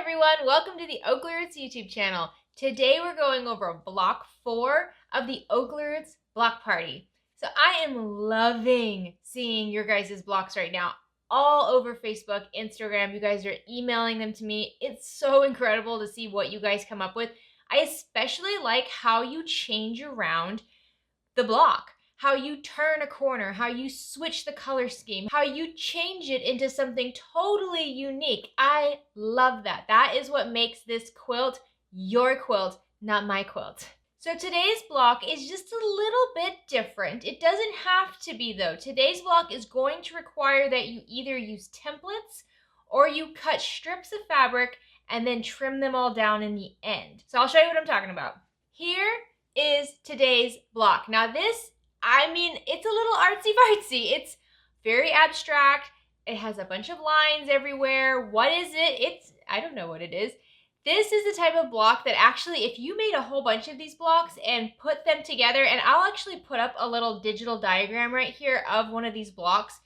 everyone, welcome to the OklaRoots YouTube channel. Today we're going over block 4 of the OklaRoots block party. So I am loving seeing your guys' blocks right now all over Facebook, Instagram. You guys are emailing them to me. It's so incredible to see what you guys come up with. I especially like how you change around the block, how you turn a corner, how you switch the color scheme, how you change it into something totally unique. I love that. That is what makes this quilt your quilt, not my quilt. So today's block is just a little bit different. It doesn't have to be though. Today's block is going to require that you either use templates or you cut strips of fabric and then trim them all down in the end. So I'll show you what I'm talking about. Here is today's block. Now this, it's a little artsy-fartsy. It's very abstract. It has a bunch of lines everywhere. What is it? I don't know what it is. This is the type of block that actually, if you made a whole bunch of these blocks and put them together, and I'll actually put up a little digital diagram right here of one of these blocks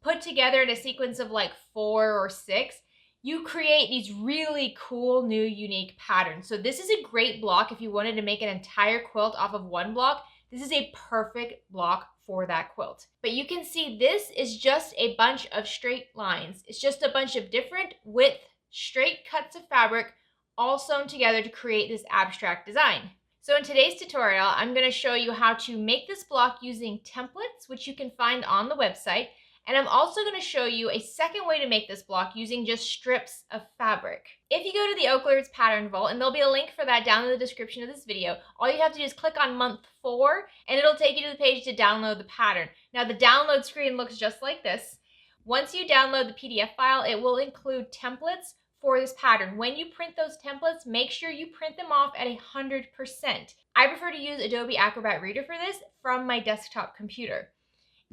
put together in a sequence of like 4 or 6, you create these really cool, new, unique patterns. So this is a great block if you wanted to make an entire quilt off of one block. This is a perfect block for that quilt. But you can see this is just a bunch of straight lines. It's just a bunch of different width, straight cuts of fabric all sewn together to create this abstract design. So in today's tutorial, I'm going to show you how to make this block using templates, which you can find on the website. And I'm also going to show you a second way to make this block using just strips of fabric. If you go to the OklaRoots Pattern Vault, and there'll be a link for that down in the description of this video, all you have to do is click on month 4, and it'll take you to the page to download the pattern. Now the download screen looks just like this. Once you download the PDF file, it will include templates for this pattern. When you print those templates, make sure you print them off at 100%. I prefer to use Adobe Acrobat Reader for this from my desktop computer.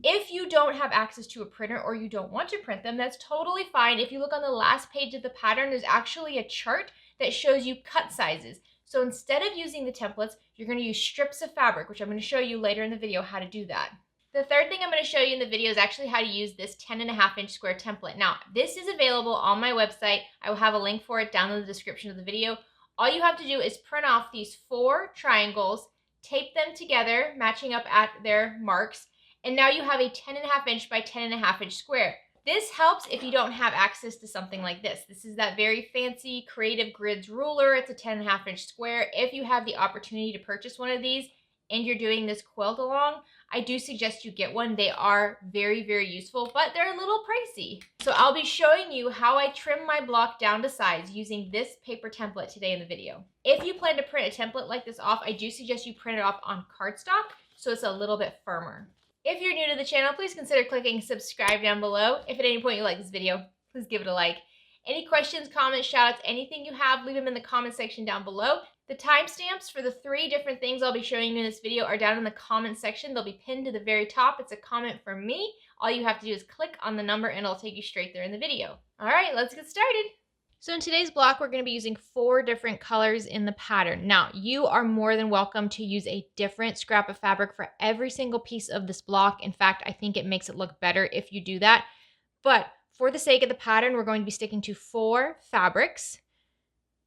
If you don't have access to a printer or you don't want to print them, that's totally fine. If you look on the last page of the pattern, there's actually a chart that shows you cut sizes. So instead of using the templates, you're going to use strips of fabric, which I'm going to show you later in the video how to do that. The third thing I'm going to show you in the video is actually how to use this 10.5-inch square template. Now, this is available on my website. I will have a link for it down in the description of the video. All you have to do is print off these 4 triangles, tape them together, matching up at their marks, and now you have a 10.5-inch by 10.5-inch square. This helps if you don't have access to something like this. This is that very fancy Creative Grids ruler. It's a 10.5-inch square. If you have the opportunity to purchase one of these and you're doing this quilt along, I do suggest you get one. They are very, very useful, but they're a little pricey. So I'll be showing you how I trim my block down to size using this paper template today in the video. If you plan to print a template like this off, I do suggest you print it off on cardstock so it's a little bit firmer. If you're new to the channel, please consider clicking subscribe down below. If at any point you like this video, please give it a like. Any questions, comments, shoutouts, anything you have, leave them in the comment section down below. The timestamps for the 3 different things I'll be showing you in this video are down in the comment section. They'll be pinned to the very top. It's a comment from me. All you have to do is click on the number and it'll take you straight there in the video. All right, let's get started. So in today's block, we're going to be using 4 different colors in the pattern. Now, you are more than welcome to use a different scrap of fabric for every single piece of this block. In fact, I think it makes it look better if you do that. But for the sake of the pattern, we're going to be sticking to 4 fabrics.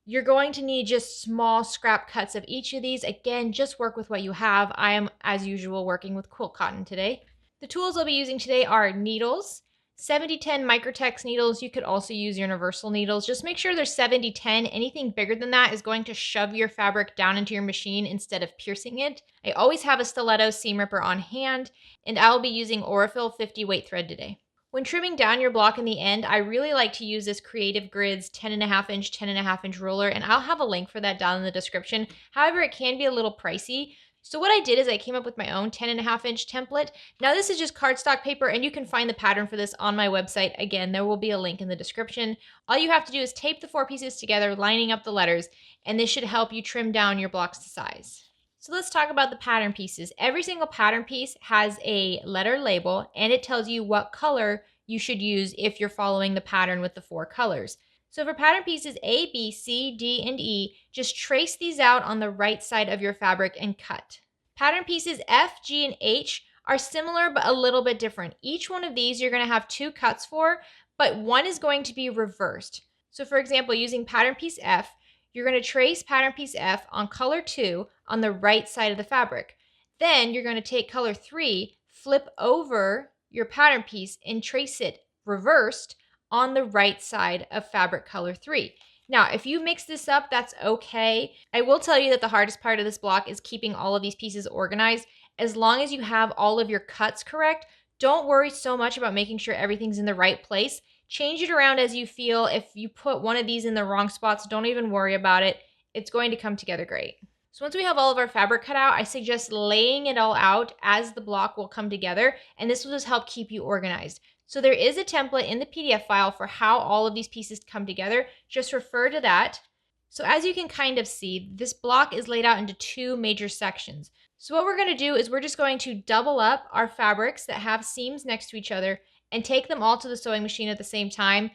You're going to need just small scrap cuts of each of these. Again, just work with what you have. I am, as usual, working with quilt cotton today. The tools I'll be using today are needles, 70-10 Microtex needles. You could also use universal needles. Just make sure they're 70-10. Anything bigger than that is going to shove your fabric down into your machine instead of piercing it. I always have a stiletto seam ripper on hand, and I'll be using Aurifil 50 weight thread today. When trimming down your block in the end, I really like to use this Creative Grids 10.5-inch, 10.5-inch ruler, and I'll have a link for that down in the description. However, it can be a little pricey. So what I did is I came up with my own 10.5-inch template. Now this is just cardstock paper, and you can find the pattern for this on my website. Again, there will be a link in the description. All you have to do is tape the 4 pieces together, lining up the letters, and this should help you trim down your blocks to size. So let's talk about the pattern pieces. Every single pattern piece has a letter label, and it tells you what color you should use if you're following the pattern with the 4 colors. So for pattern pieces A, B, C, D, and E, just trace these out on the right side of your fabric and cut. Pattern pieces F, G, and H are similar but a little bit different. Each one of these you're going to have 2 cuts for, but one is going to be reversed. So for example, using pattern piece F, you're going to trace pattern piece F on color 2 on the right side of the fabric. Then you're going to take color 3, flip over your pattern piece and trace it reversed on the right side of fabric color 3. Now, if you mix this up, that's okay. I will tell you that the hardest part of this block is keeping all of these pieces organized. As long as you have all of your cuts correct, don't worry so much about making sure everything's in the right place. Change it around as you feel. If you put one of these in the wrong spots, don't even worry about it. It's going to come together great. So once we have all of our fabric cut out, I suggest laying it all out as the block will come together, and this will just help keep you organized. So there is a template in the PDF file for how all of these pieces come together. Just refer to that. So as you can kind of see, this block is laid out into 2 major sections. So what we're going to do is we're just going to double up our fabrics that have seams next to each other and take them all to the sewing machine at the same time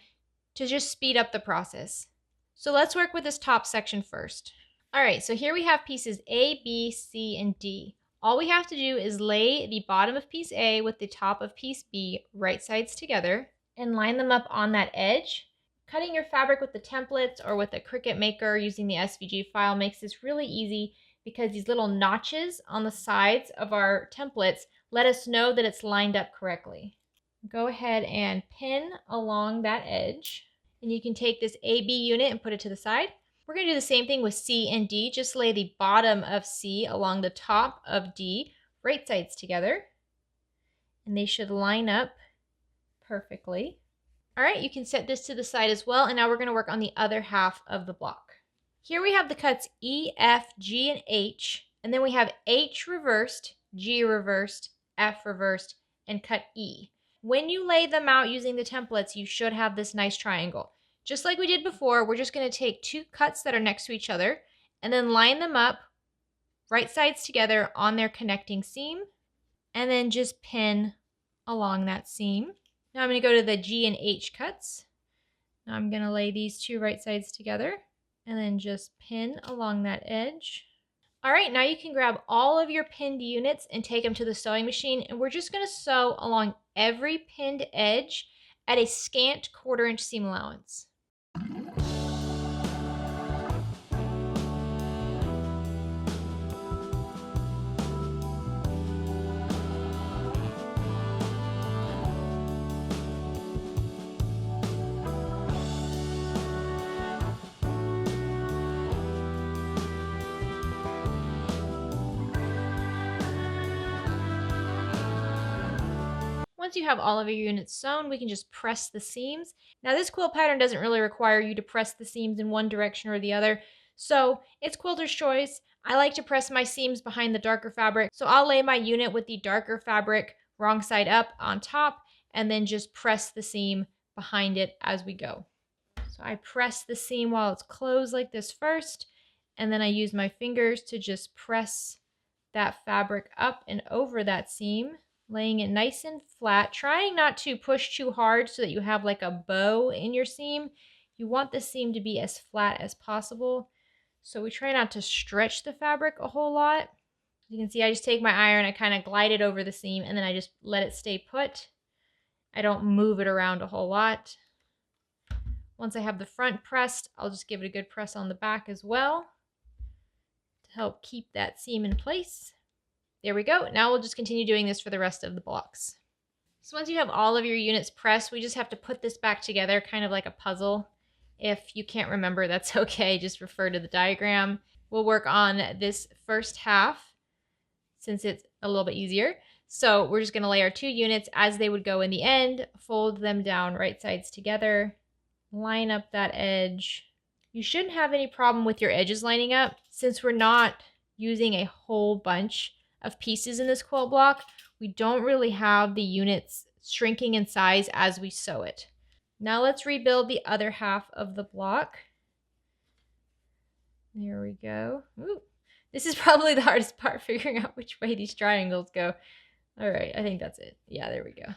to just speed up the process. So let's work with this top section first. All right, so here we have pieces A, B, C, and D. All we have to do is lay the bottom of piece A with the top of piece B right sides together and line them up on that edge. Cutting your fabric with the templates or with a Cricut maker using the SVG file makes this really easy because these little notches on the sides of our templates let us know that it's lined up correctly. Go ahead and pin along that edge, and you can take this AB unit and put it to the side. We're going to do the same thing with C and D. Just lay the bottom of C along the top of D, right sides together, and they should line up perfectly. All right, you can set this to the side as well, and now we're going to work on the other half of the block. Here we have the cuts E, F, G, and H, and then we have H reversed, G reversed, F reversed, and cut E. When you lay them out using the templates, you should have this nice triangle. Just like we did before, we're just going to take 2 cuts that are next to each other and then line them up right sides together on their connecting seam, and then just pin along that seam. Now I'm going to go to the G and H cuts. Now I'm going to lay these 2 right sides together and then just pin along that edge. All right, now you can grab all of your pinned units and take them to the sewing machine, and we're just going to sew along every pinned edge at a scant 1/4 inch seam allowance. Once you have all of your units sewn, we can just press the seams. Now this quilt pattern doesn't really require you to press the seams in one direction or the other, so it's quilter's choice. I like to press my seams behind the darker fabric, so I'll lay my unit with the darker fabric wrong side up on top and then just press the seam behind it as we go. So I press the seam while it's closed like this first, and then I use my fingers to just press that fabric up and over that seam, laying it nice and flat, trying not to push too hard so that you have like a bow in your seam. You want the seam to be as flat as possible. So we try not to stretch the fabric a whole lot. You can see I just take my iron, I kind of glide it over the seam, and then I just let it stay put. I don't move it around a whole lot. Once I have the front pressed, I'll just give it a good press on the back as well to help keep that seam in place. There we go. Now we'll just continue doing this for the rest of the blocks. So once you have all of your units pressed, we just have to put this back together, kind of like a puzzle. If you can't remember, that's okay. Just refer to the diagram. We'll work on this first half since it's a little bit easier. So we're just going to lay our 2 units as they would go in the end, fold them down right sides together, line up that edge. You shouldn't have any problem with your edges lining up since we're not using a whole bunch of pieces in this quilt block. We don't really have the units shrinking in size as we sew it. Now let's rebuild the other half of the block. There we go. Ooh, this is probably the hardest part, figuring out which way these triangles go. All right, I think that's it. Yeah, there we go.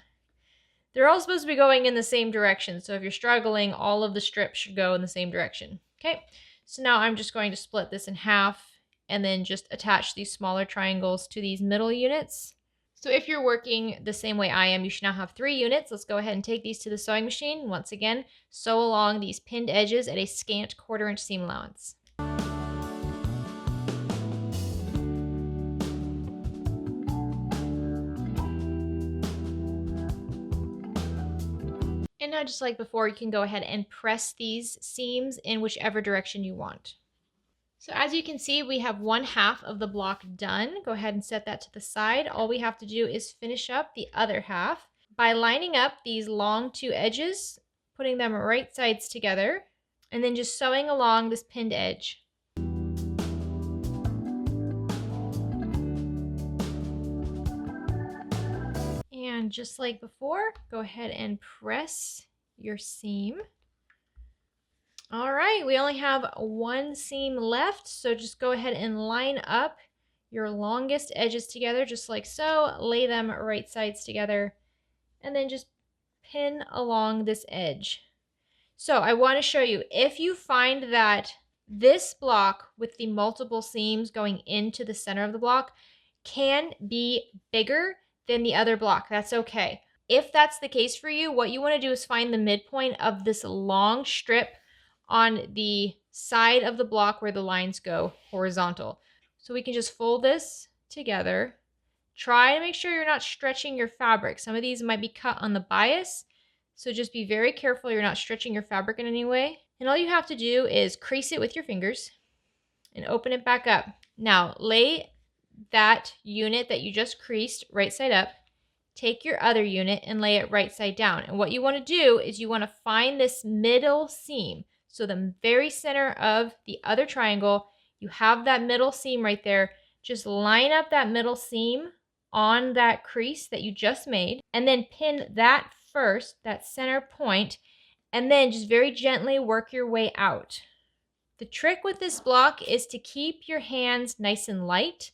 They're all supposed to be going in the same direction, so if you're struggling, all of the strips should go in the same direction. Okay, so now I'm just going to split this in half and then just attach these smaller triangles to these middle units. So if you're working the same way I am, you should now have 3 units. Let's go ahead and take these to the sewing machine. Once again, sew along these pinned edges at a scant 1/4 inch seam allowance. And now, just like before, you can go ahead and press these seams in whichever direction you want. So as you can see, we have 1/2 of the block done. Go ahead and set that to the side. All we have to do is finish up the other half by lining up these long 2 edges, putting them right sides together, and then just sewing along this pinned edge. And just like before, go ahead and press your seam. All right, we only have 1 seam left, so just go ahead and line up your longest edges together, just like so. Lay them right sides together, and then just pin along this edge. So I want to show you, if you find that this block with the multiple seams going into the center of the block can be bigger than the other block, that's okay. If that's the case for you, what you want to do is find the midpoint of this long strip on the side of the block where the lines go horizontal. So we can just fold this together. Try to make sure you're not stretching your fabric. Some of these might be cut on the bias, so just be very careful you're not stretching your fabric in any way. And all you have to do is crease it with your fingers and open it back up. Now lay that unit that you just creased right side up. Take your other unit and lay it right side down. And what you want to do is you want to find this middle seam. So the very center of the other triangle, you have that middle seam right there. Just line up that middle seam on that crease that you just made, and then pin that first, that center point, and then just very gently work your way out. The trick with this block is to keep your hands nice and light.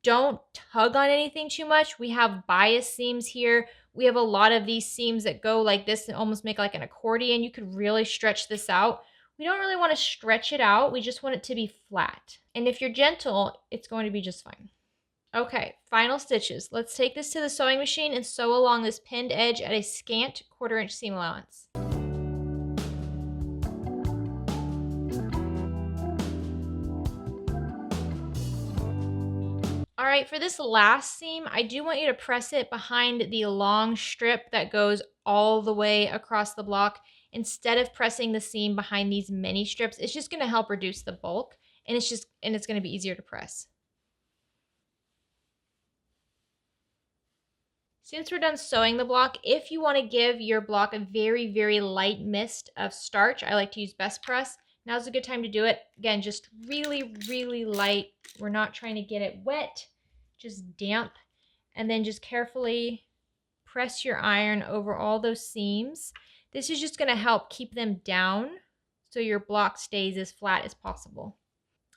Don't tug on anything too much. We have bias seams here. We have a lot of these seams that go like this and almost make like an accordion. You could really stretch this out. We don't really want to stretch it out. We just want it to be flat. And if you're gentle, it's going to be just fine. Okay, final stitches. Let's take this to the sewing machine and sew along this pinned edge at a scant 1/4 inch seam allowance. All right, for this last seam, I do want you to press it behind the long strip that goes all the way across the block. Instead of pressing the seam behind these mini strips, it's just going to help reduce the bulk, and it's going to be easier to press. Since we're done sewing the block, if you want to give your block a very, very light mist of starch, I like to use Best Press. Now's a good time to do it. Again, just really, really light. We're not trying to get it wet, just damp. And then just carefully press your iron over all those seams. This is just going to help keep them down so your block stays as flat as possible.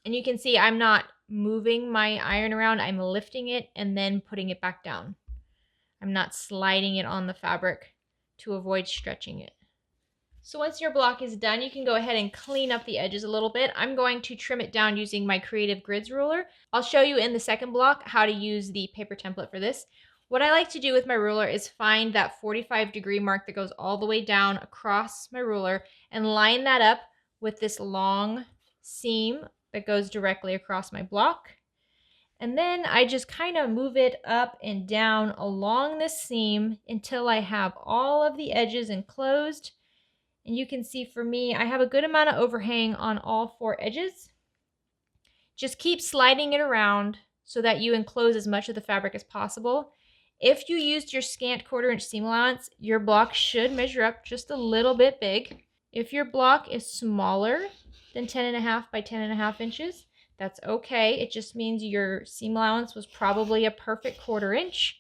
And you can see I'm not moving my iron around. I'm lifting it and then putting it back down. I'm not sliding it on the fabric to avoid stretching it. So once your block is done, you can go ahead and clean up the edges a little bit. I'm going to trim it down using my Creative Grids ruler. I'll show you in the second block how to use the paper template for this. What I like to do with my ruler is find that 45-degree mark that goes all the way down across my ruler and line that up with this long seam that goes directly across my block. And then I just kind of move it up and down along this seam until I have all of the edges enclosed. And you can see for me, I have a good amount of overhang on all 4 edges. Just keep sliding it around so that you enclose as much of the fabric as possible. If you used your scant 1/4 inch seam allowance, your block should measure up just a little bit big. If your block is smaller than 10.5 by 10.5 inches, that's okay. It just means your seam allowance was probably a perfect 1/4 inch,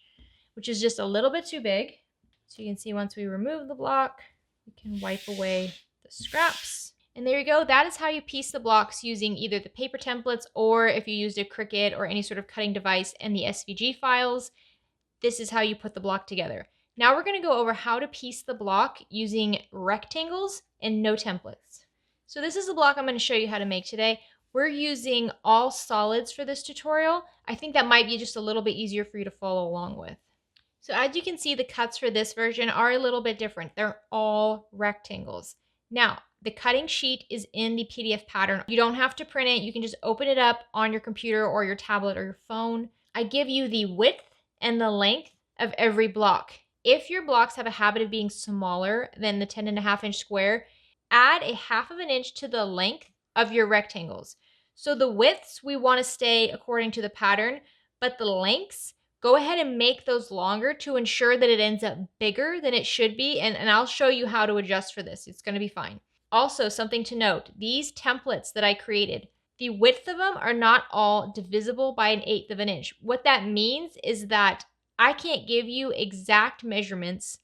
which is just a little bit too big. So you can see once we remove the block, we can wipe away the scraps. And there you go. That is how you piece the blocks using either the paper templates, or if you used a Cricut or any sort of cutting device and the SVG files, this is how you put the block together. Now we're going to go over how to piece the block using rectangles and no templates. So this is the block I'm going to show you how to make today. We're using all solids for this tutorial. I think that might be just a little bit easier for you to follow along with. So as you can see, the cuts for this version are a little bit different. They're all rectangles. Now, the cutting sheet is in the PDF pattern. You don't have to print it. You can just open it up on your computer or your tablet or your phone. I give you the width and the length of every block. If your blocks have a habit of being smaller than the 10.5-inch square, add a 1/2 inch to the length of your rectangles. So the widths, we want to stay according to the pattern, but the lengths, go ahead and make those longer to ensure that it ends up bigger than it should be. And I'll show you how to adjust for this. It's going to be fine. Also, something to note, these templates that I created, the width of them are not all divisible by 1/8 of an inch. What that means is that I can't give you exact measurements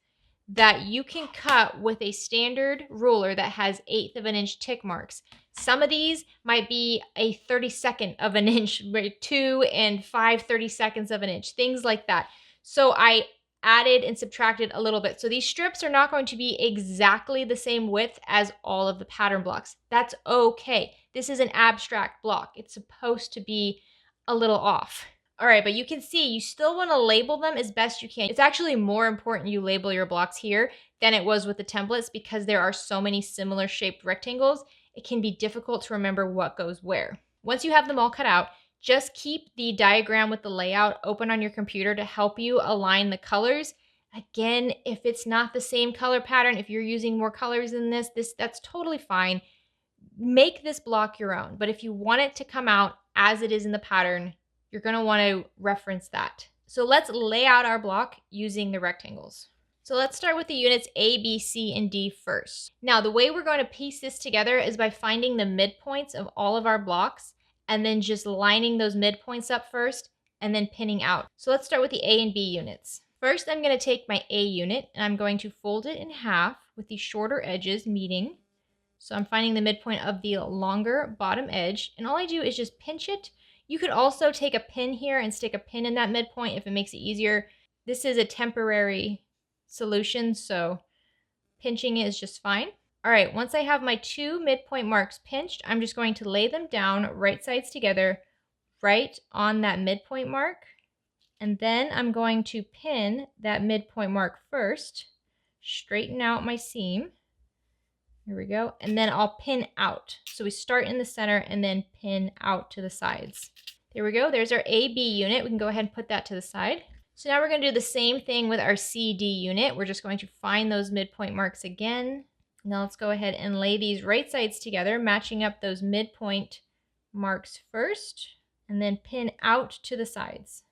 that you can cut with a standard ruler that has 1/8 of an inch tick marks. Some of these might be a 32nd of an inch, 2 and 5/32 of an inch, things like that. So I added and subtracted a little bit. So these strips are not going to be exactly the same width as all of the pattern blocks. That's okay. This is an abstract block. It's supposed to be a little off. All right, but you can see you still want to label them as best you can. It's actually more important you label your blocks here than it was with the templates because there are so many similar shaped rectangles. It can be difficult to remember what goes where. Once you have them all cut out, just keep the diagram with the layout open on your computer to help you align the colors. Again, if it's not the same color pattern, if you're using more colors than this, that's totally fine. Make this block your own, but if you want it to come out as it is in the pattern, you're going to want to reference that. So let's lay out our block using the rectangles. So let's start with the units A, B, C, and D first. Now, the way we're going to piece this together is by finding the midpoints of all of our blocks and then just lining those midpoints up first and then pinning out. So let's start with the A and B units. First, I'm going to take my A unit and I'm going to fold it in half with the shorter edges meeting. So I'm finding the midpoint of the longer bottom edge, and all I do is just pinch it. You could also take a pin here and stick a pin in that midpoint if it makes it easier. This is a temporary solution, so pinching it is just fine. All right, once I have my 2 midpoint marks pinched, I'm just going to lay them down right sides together right on that midpoint mark. And then I'm going to pin that midpoint mark first, straighten out my seam. Here we go. And then I'll pin out. So we start in the center and then pin out to the sides. There we go. There's our AB unit. We can go ahead and put that to the side. So now we're going to do the same thing with our CD unit. We're just going to find those midpoint marks again. Now let's go ahead and lay these right sides together, matching up those midpoint marks first, and then pin out to the sides.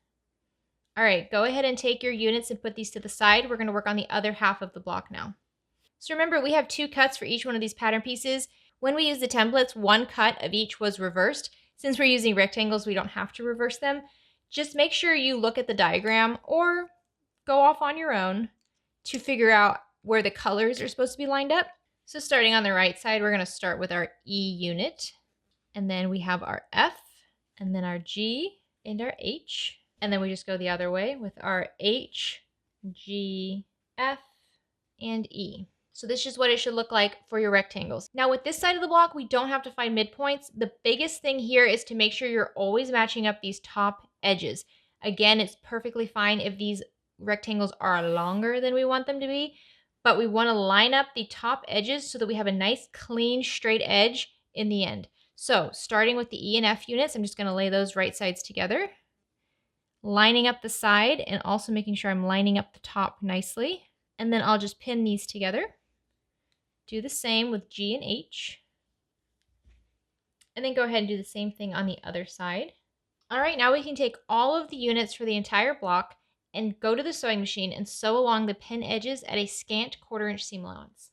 All right, go ahead and take your units and put these to the side. We're going to work on the other half of the block now. So remember, we have 2 cuts for each one of these pattern pieces. When we use the templates, 1 cut of each was reversed. Since we're using rectangles, we don't have to reverse them. Just make sure you look at the diagram or go off on your own to figure out where the colors are supposed to be lined up. So starting on the right side, we're going to start with our E unit. And then we have our F, and then our G, and our H. And then we just go the other way with our H, G, F, and E. So this is what it should look like for your rectangles. Now with this side of the block, we don't have to find midpoints. The biggest thing here is to make sure you're always matching up these top edges. Again, it's perfectly fine if these rectangles are longer than we want them to be, but we want to line up the top edges so that we have a nice, clean, straight edge in the end. So starting with the E and F units, I'm just going to lay those right sides together, lining up the side and also making sure I'm lining up the top nicely. And then I'll just pin these together. Do the same with G and H. And then go ahead and do the same thing on the other side. All right, now we can take all of the units for the entire block and go to the sewing machine and sew along the pin edges at a scant 1/4 inch seam allowance.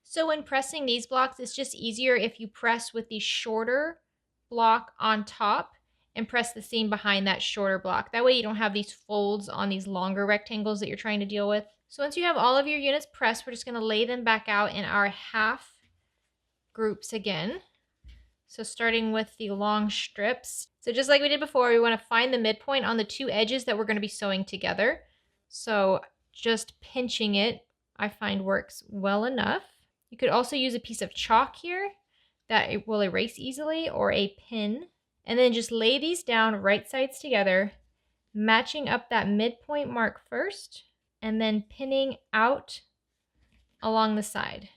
So when pressing these blocks, it's just easier if you press with the shorter block on top and press the seam behind that shorter block. That way you don't have these folds on these longer rectangles that you're trying to deal with. So once you have all of your units pressed, we're just going to lay them back out in our 1/2 groups again. So starting with the long strips. So just like we did before, we want to find the midpoint on the two edges that we're going to be sewing together. So just pinching it, I find works well enough. You could also use a piece of chalk here that it will erase easily, or a pin. And then just lay these down right sides together, matching up that midpoint mark first, and then pinning out along the side.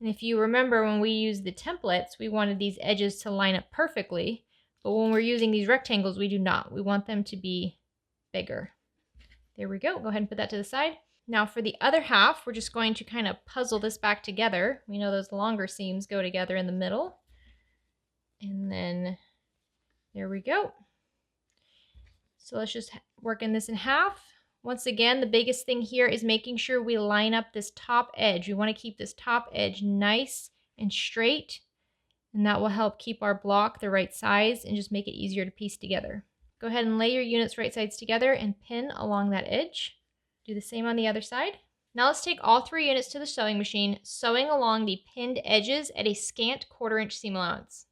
And if you remember, when we used the templates, we wanted these edges to line up perfectly. But when we're using these rectangles, we do not. We want them to be bigger. There we go. Go ahead and put that to the side. Now for the other half, we're just going to kind of puzzle this back together. We know those longer seams go together in the middle. And then there we go. So let's just work in this in half. Once again, the biggest thing here is making sure we line up this top edge. We want to keep this top edge nice and straight, and that will help keep our block the right size and just make it easier to piece together. Go ahead and lay your units right sides together and pin along that edge. Do the same on the other side. Now let's take all 3 units to the sewing machine, sewing along the pinned edges at a scant 1/4 inch seam allowance.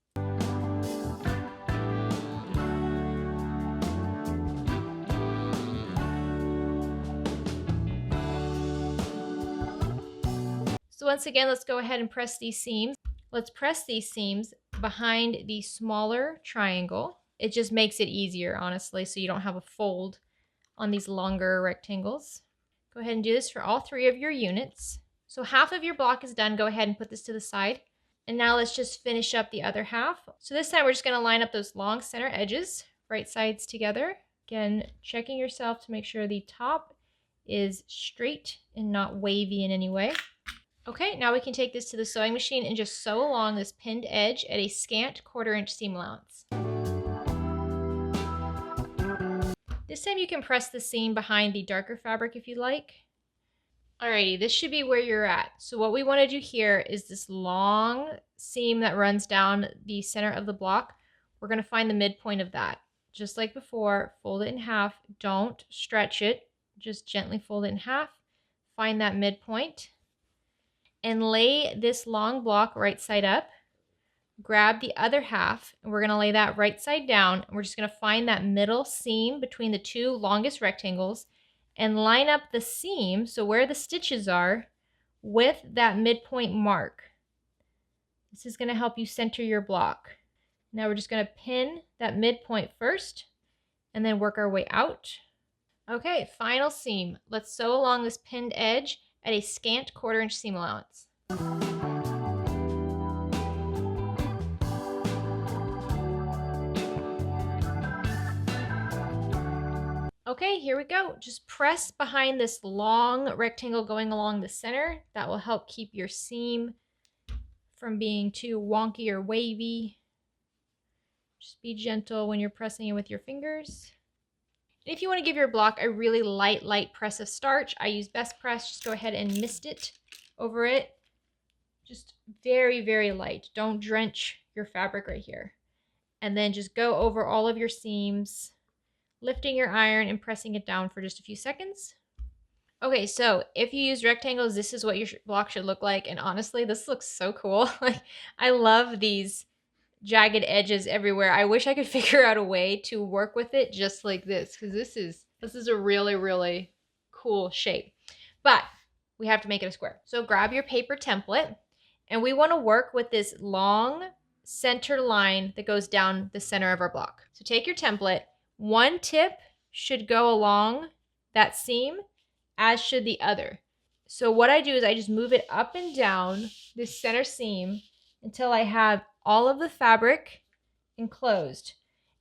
So once again, let's go ahead and press these seams. Let's press these seams behind the smaller triangle. It just makes it easier, honestly, so you don't have a fold on these longer rectangles. Go ahead and do this for all 3 of your units. So half of your block is done. Go ahead and put this to the side. And now let's just finish up the other half. So this time we're just going to line up those long center edges, right sides together. Again, checking yourself to make sure the top is straight and not wavy in any way. Okay, now we can take this to the sewing machine and just sew along this pinned edge at a scant 1/4 inch seam allowance. This time you can press the seam behind the darker fabric if you like. Alrighty, this should be where you're at. So what we want to do here is this long seam that runs down the center of the block. We're going to find the midpoint of that. Just like before, fold it in half. Don't stretch it. Just gently fold it in half. Find that midpoint. And lay this long block right side up. Grab the other half, and we're going to lay that right side down. And we're just going to find that middle seam between the 2 longest rectangles and line up the seam, so where the stitches are, with that midpoint mark. This is going to help you center your block. Now we're just going to pin that midpoint first and then work our way out. Okay, final seam. Let's sew along this pinned edge at a scant 1/4 inch seam allowance. Okay, here we go. Just press behind this long rectangle going along the center. That will help keep your seam from being too wonky or wavy. Just be gentle when you're pressing it with your fingers. If you want to give your block a really light press of starch, I use Best Press. Just go ahead and mist it over it. Just very, very light. Don't drench your fabric right here. And then just go over all of your seams, lifting your iron and pressing it down for just a few seconds. Okay, so if you use rectangles, this is what your block should look like. And honestly, this looks so cool. Like, I love these jagged edges everywhere. I wish I could figure out a way to work with it just like this, because this is a really, really cool shape. But we have to make it a square. So grab your paper template, and we want to work with this long center line that goes down the center of our block. So take your template. One tip should go along that seam, as should the other. So what I do is I just move it up and down this center seam until I have all of the fabric enclosed.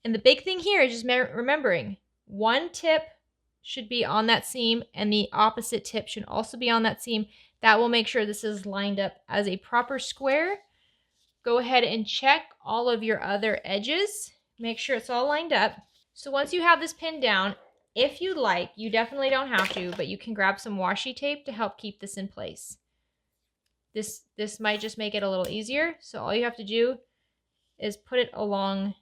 And the big thing here is just remembering one tip should be on that seam and the opposite tip should also be on that seam. That will make sure this is lined up as a proper square. Go ahead and check all of your other edges. Make sure it's all lined up. So once you have this pinned down, if you like, you definitely don't have to, but you can grab some washi tape to help keep this in place. This might just make it a little easier. So all you have to do is put it along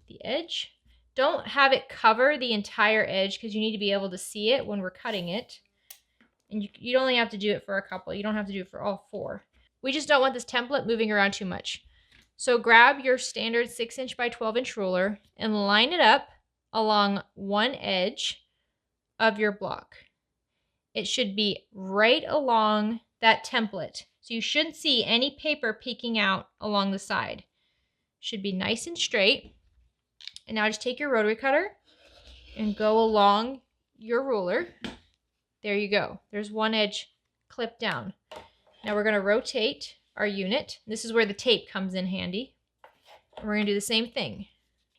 the edge. Don't have it cover the entire edge because you need to be able to see it when we're cutting it. And you only have to do it for a couple. You don't have to do it for all 4. We just don't want this template moving around too much. So grab your standard 6" by 12" ruler and line it up along one edge of your block. It should be right along that template. So you shouldn't see any paper peeking out along the side. Should be nice and straight. And now just take your rotary cutter and go along your ruler. There you go. There's one edge clipped down. Now we're going to rotate our unit. This is where the tape comes in handy. And we're going to do the same thing.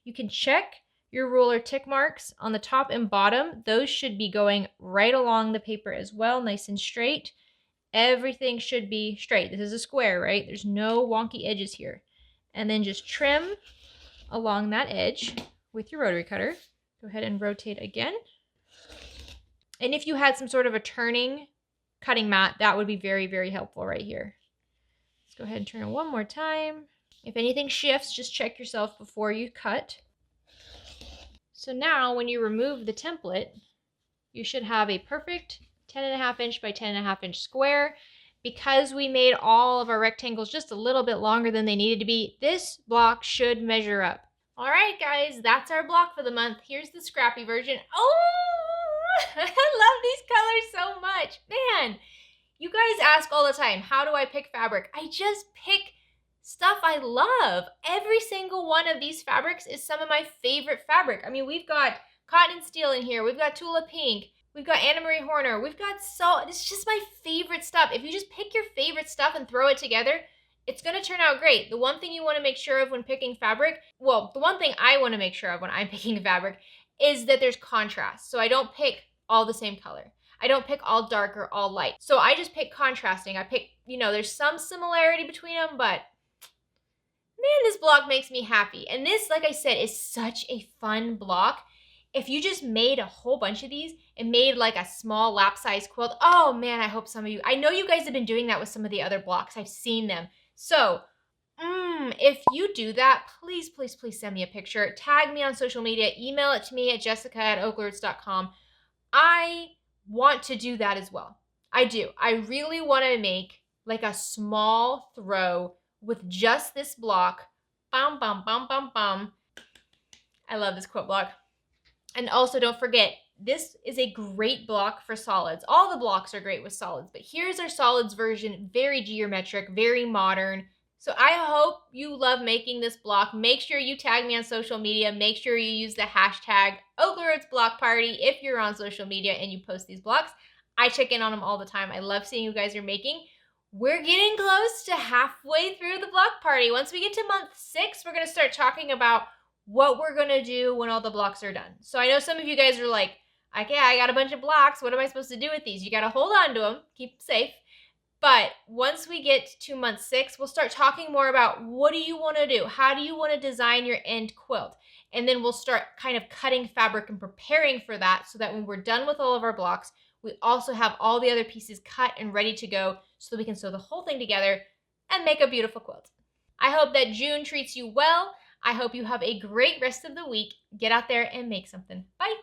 You can check your ruler tick marks on the top and bottom. Those should be going right along the paper as well, nice and straight. Everything should be straight. This is a square, right? There's no wonky edges here. And then just trim along that edge with your rotary cutter. Go ahead and rotate again. And if you had some sort of a turning cutting mat, that would be very, very helpful right here. Let's go ahead and turn it one more time. If anything shifts, just check yourself before you cut. So now when you remove the template, you should have a perfect 10.5" by 10.5" square. Because we made all of our rectangles just a little bit longer than they needed to be, this block should measure up. All right, guys, that's our block for the month. Here's the scrappy version. Oh, I love these colors so much. Man, you guys ask all the time, how do I pick fabric? I just pick stuff I love. Every single one of these fabrics is some of my favorite fabric. I mean, we've got cotton and steel in here. We've got Tula Pink. We've got Anna Marie Horner. We've got it's just my favorite stuff. If you just pick your favorite stuff and throw it together, it's going to turn out great. The one thing you want to make sure of when picking fabric, well, the one thing I want to make sure of when I'm picking fabric is that there's contrast. So I don't pick all the same color. I don't pick all dark or all light. So I just pick contrasting. I pick, there's some similarity between them, but man, this block makes me happy. And this, like I said, is such a fun block. If you just made a whole bunch of these and made like a small lap size quilt, oh man, I hope some of you, I know you guys have been doing that with some of the other blocks. I've seen them. So if you do that, please, please, please send me a picture. Tag me on social media. Email it to me at jessica@OklaRoots.com. I want to do that as well. I do. I really want to make like a small throw with just this block. Bum, bum, bum, bum, bum. I love this quilt block. And also don't forget, this is a great block for solids. All the blocks are great with solids, but here's our solids version, very geometric, very modern. So I hope you love making this block. Make sure you tag me on social media. Make sure you use the hashtag #OklaRootsBlockParty if you're on social media and you post these blocks. I check in on them all the time. I love seeing you guys are making. We're getting close to halfway through the block party. Once we get to month 6, we're going to start talking about what we're going to do when all the blocks are done. So I know some of you guys are like, okay, I got a bunch of blocks. What am I supposed to do with these? You got to hold on to them, keep them safe. But once we get to month 6, we'll start talking more about what do you want to do? How do you want to design your end quilt? And then we'll start kind of cutting fabric and preparing for that so that when we're done with all of our blocks, we also have all the other pieces cut and ready to go so that we can sew the whole thing together and make a beautiful quilt. I hope that June treats you well. I hope you have a great rest of the week. Get out there and make something. Bye.